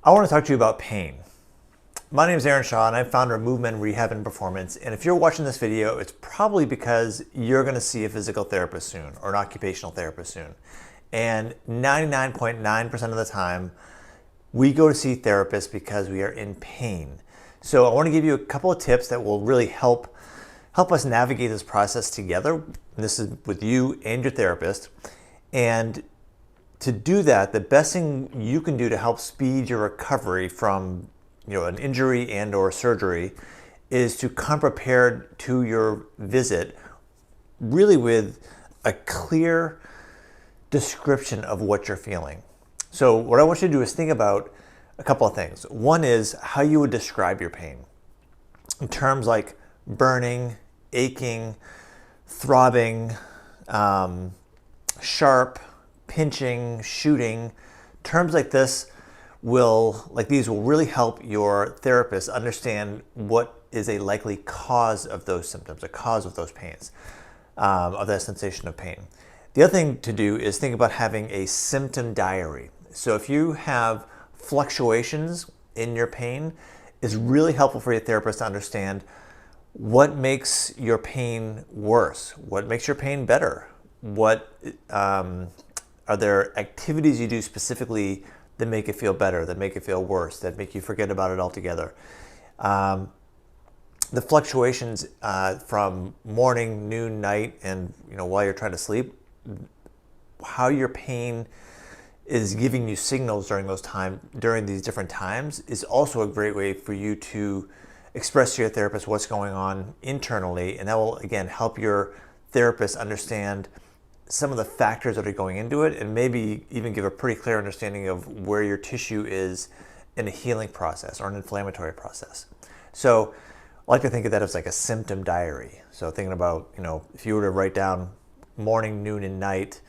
I want to talk to you about pain. My name is Aaron Shaw and I'm founder of MoveMend Rehab and Performance. And if you're watching this video, it's probably because you're going to see a physical therapist soon or an occupational therapist soon. And 99.9% of the time, we go to see therapists because we are in pain. So I want to give you a couple of tips that will really help us navigate this process together. And this is with you and your therapist. And to do that, the best thing you can do to help speed your recovery from an injury and or surgery is to come prepared to your visit really with a clear description of what you're feeling. So what I want you to do is think about a couple of things. One is how you would describe your pain in terms like burning, aching, throbbing, sharp, pinching, shooting. Terms like these will really help your therapist understand what is a likely cause of those symptoms, a cause of those pains, of that sensation of pain. The other thing to do is think about having a symptom diary. So if you have fluctuations in your pain, it's really helpful for your therapist to understand what makes your pain worse, what makes your pain better, what are there activities you do specifically that make it feel better, that make it feel worse, that make you forget about it altogether. The fluctuations from morning, noon, night, and while you're trying to sleep, how your pain is giving you signals during these different times is also a great way for you to express to your therapist what's going on internally, and that will again help your therapist understand some of the factors that are going into it, and maybe even give a pretty clear understanding of where your tissue is in a healing process or an inflammatory process. So I like to think of that as like a symptom diary. So thinking about, if you were to write down morning, noon, and night,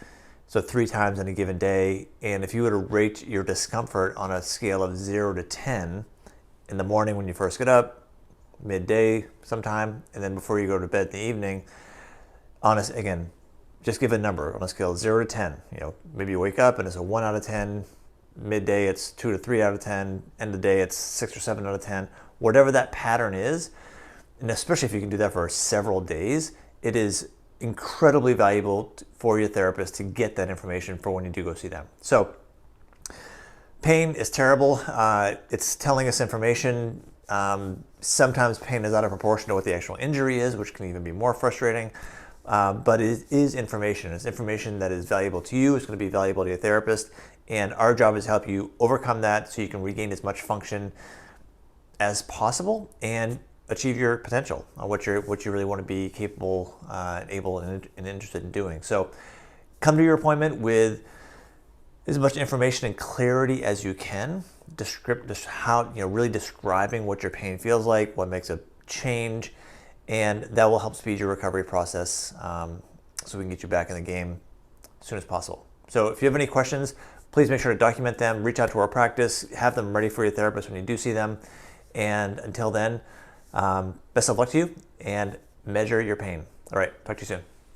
so 3 times in a given day, and if you were to rate your discomfort on a scale of 0 to 10, in the morning when you first get up, midday sometime, and then before you go to bed in the evening, again, just give a number on a scale of 0 to 10. Maybe you wake up and it's a 1 out of 10. Midday, it's 2 to 3 out of 10. End of the day, it's 6 or 7 out of 10. Whatever that pattern is, and especially if you can do that for several days, it is incredibly valuable for your therapist to get that information for when you do go see them. So pain is terrible. It's telling us information. Sometimes pain is out of proportion to what the actual injury is, which can even be more frustrating. But it is information. It's information that is valuable to you. It's going to be valuable to your therapist. And our job is to help you overcome that so you can regain as much function as possible and achieve your potential on what you really want to be capable, able, and interested in doing. So come to your appointment with as much information and clarity as you can. Really describing what your pain feels like, what makes it change, and that will help speed your recovery process so we can get you back in the game as soon as possible. So if you have any questions, please make sure to document them, reach out to our practice, have them ready for your therapist when you do see them. And until then, best of luck to you and measure your pain. All right, talk to you soon.